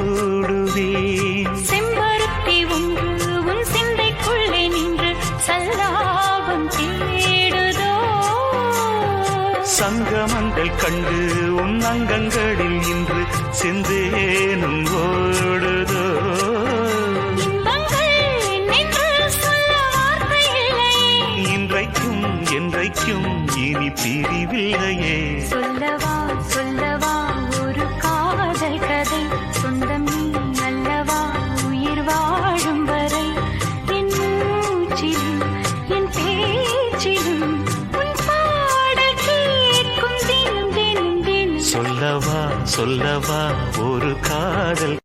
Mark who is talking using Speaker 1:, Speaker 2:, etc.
Speaker 1: சூடுவேன்.
Speaker 2: செம்பருத்தி ஒன்று உன் சிந்தைக்குள்ளே நின்று சல்லாபம் தேடுதோ.
Speaker 1: சங்கமங்கள் கண்டு உன் அங்கங்களில் இன்று செந்தேனும் ஓடுதோ.
Speaker 2: இன்பங்கள் என்னென்று சொல்ல வார்த்தை இல்லையே.
Speaker 1: இன்றைக்கும் என்றைக்கும் இனி பிரிவில்லையே.
Speaker 2: சொல்லவா சொல்லவா ஒரு காதல் கதை. சொந்தம் நீ அல்லவா உயிர் வாழும் வரை. என் மூச்சிலும் என் பேச்சிலும் உன் பாடல் கேட்கும் தினம் தினம் தினம்.
Speaker 1: சொல்லவா சொல்லவா ஒரு காதல்